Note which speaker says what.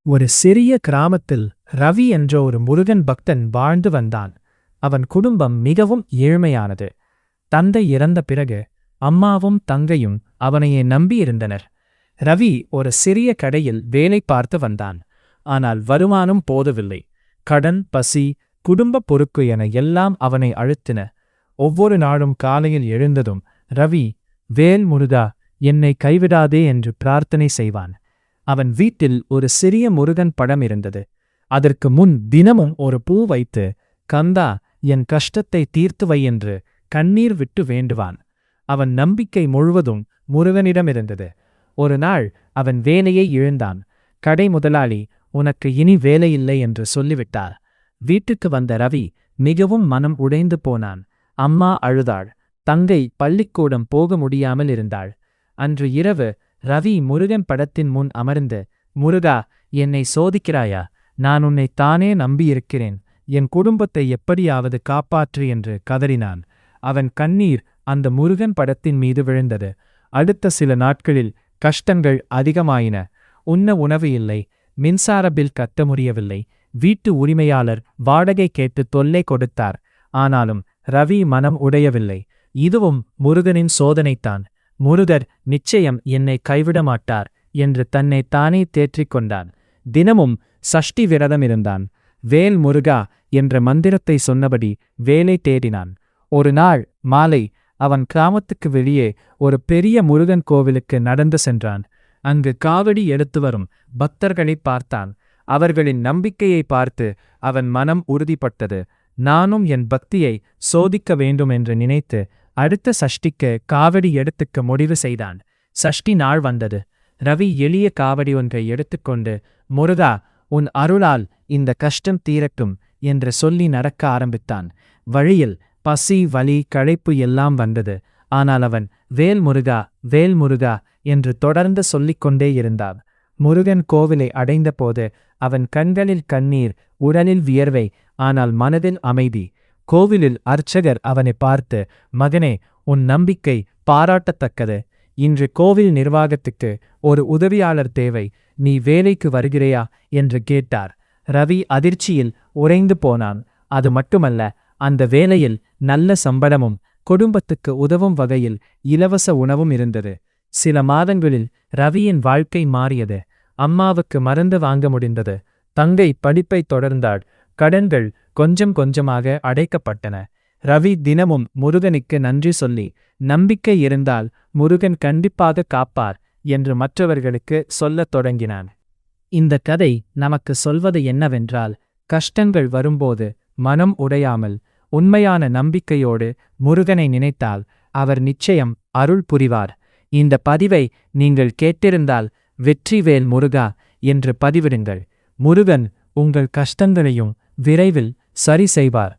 Speaker 1: ஒரு சிறிய கிராமத்தில் ரவி என்ற ஒரு முருகன் பக்தன் வாழ்ந்து வந்தான். அவன் குடும்பம் மிகவும் ஏழ்மையானது. தந்தை இறந்த பிறகு அம்மாவும் தங்கையும் அவனையே நம்பியிருந்தனர். ரவி ஒரு சிறிய கடையில் வேலை பார்த்து வந்தான். ஆனால் வருமானம் போதவில்லை. கடன், பசி, குடும்ப பொறுப்பு என எல்லாம் அவனை அழுத்தின. ஒவ்வொரு நாளும் காலையில் எழுந்ததும் ரவி, வேல் முருகா, என்னை கைவிடாதே என்று பிரார்த்தனை செய்வான். அவன் வீட்டில் ஒரு சிறிய முருகன் படம் இருந்தது. அதற்கு முன் தினமும் ஒரு பூ வைத்து, கந்தா, என் கஷ்டத்தை தீர்த்து வை என்று கண்ணீர் விட்டு வேண்டுவான். அவன் நம்பிக்கை முழுவதும் முருகனிடமிருந்தது. ஒரு நாள் அவன் வேலையை இழந்தான். கடை முதலாளி, உனக்கு இனி வேலையில்லை என்று சொல்லிவிட்டார். வீட்டுக்கு வந்த ரவி மிகவும் மனம் உடைந்து போனான். அம்மா அழுதாள். தங்கை பள்ளிக்கூடம் போக முடியாமல் இருந்தாள். அன்று இரவு ரவி முருகன் படத்தின் முன் அமர்ந்து, முருகா, என்னை சோதிக்கிறாயா? நான் உன்னை தானே நம்பியிருக்கிறேன். என் குடும்பத்தை எப்படியாவது காப்பாற்று என்று கதறினான். அவன் கண்ணீர் அந்த முருகன் படத்தின் மீது விழுந்தது. அடுத்த சில நாட்களில் கஷ்டங்கள் அதிகமாயின. உண்ண உணவு இல்லை. மின்சார பில் கட்ட முடியவில்லை. வீட்டு உரிமையாளர் வாடகை கேட்டு தொல்லை கொடுத்தார். ஆனாலும் ரவி மனம் உடையவில்லை. இதுவும் முருகனின் சோதனைத்தான். முருகர் நிச்சயம் என்னை கைவிட மாட்டார் என்று தன்னை தானே தேற்றிக் கொண்டான். தினமும் சஷ்டி விரதம் இருந்தான். வேல் முருகா என்ற மந்திரத்தை சொன்னபடி வேலை தேடினான். ஒரு நாள் மாலை அவன் கிராமத்துக்கு வெளியே ஒரு பெரிய முருகன் கோவிலுக்கு நடந்து சென்றான். அங்கு காவடி எடுத்து வரும் பக்தர்களை பார்த்தான். அவர்களின் நம்பிக்கையை பார்த்து அவன் மனம் உறுதிப்பட்டது. நானும் என் பக்தியை சோதிக்க வேண்டும் என்று நினைத்து அடுத்த சஷ்டிக்கு காவடி எடுத்துக்க முடிவு செய்தான். சஷ்டி நாள் வந்தது. ரவி எளிய காவடி ஒன்றை எடுத்துக்கொண்டு, முருகா, உன் அருளால் இந்த கஷ்டம் தீரட்டும் என்று சொல்லி நடக்க ஆரம்பித்தான். வழியில் பசி, வலி, களைப்பு எல்லாம் வந்தது. ஆனால் அவன் வேல் முருகா, வேல் முருகா என்று தொடர்ந்து சொல்லிக்கொண்டே இருந்தான். முருகன் கோவிலை அடைந்தபோது அவன் கண்களில் கண்ணீர், உடலில் வியர்வை, ஆனால் மனதில் அமைதி. கோவிலில் அர்ச்சகர் அவனை பார்த்து, மகனே, உன் நம்பிக்கை பாராட்டத்தக்கது. இன்று கோவில் நிர்வாகத்துக்கு ஒரு உதவியாளர் தேவை. நீ வேலைக்கு வருகிறாயா என்று கேட்டார். ரவி அதிர்ச்சியில் உறைந்து போனான். அது மட்டுமல்ல, அந்த வேலையில் நல்ல சம்பளமும் குடும்பத்துக்கு உதவும் வகையில் இலவச உணவும் இருந்தது. சில மாதங்களில் ரவியின் வாழ்க்கை மாறியது. அம்மாவுக்கு மருந்து வாங்க முடிந்தது. தங்கை படிப்பை தொடர்ந்தாள். கடன்கள் கொஞ்சம் கொஞ்சமாக அடைக்கப்பட்டன. ரவி தினமும் முருகனுக்கு நன்றி சொல்லி, நம்பிக்கை இருந்தால் முருகன் கண்டிப்பாக காப்பார் என்று மற்றவர்களுக்கு சொல்லத் தொடங்கினான். இந்த கதை நமக்கு சொல்வது என்னவென்றால், கஷ்டங்கள் வரும்போது மனம் உடையாமல் உண்மையான நம்பிக்கையோடு முருகனை நினைத்தால் அவர் நிச்சயம் அருள் புரிவார். இந்த பதிவை நீங்கள் கேட்டிருந்தால் வெற்றிவேல் முருகா என்று பதிவிடுங்கள். முருகன் உங்கள் கஷ்டங்களையும் விரைவில் சரி செய்வார்.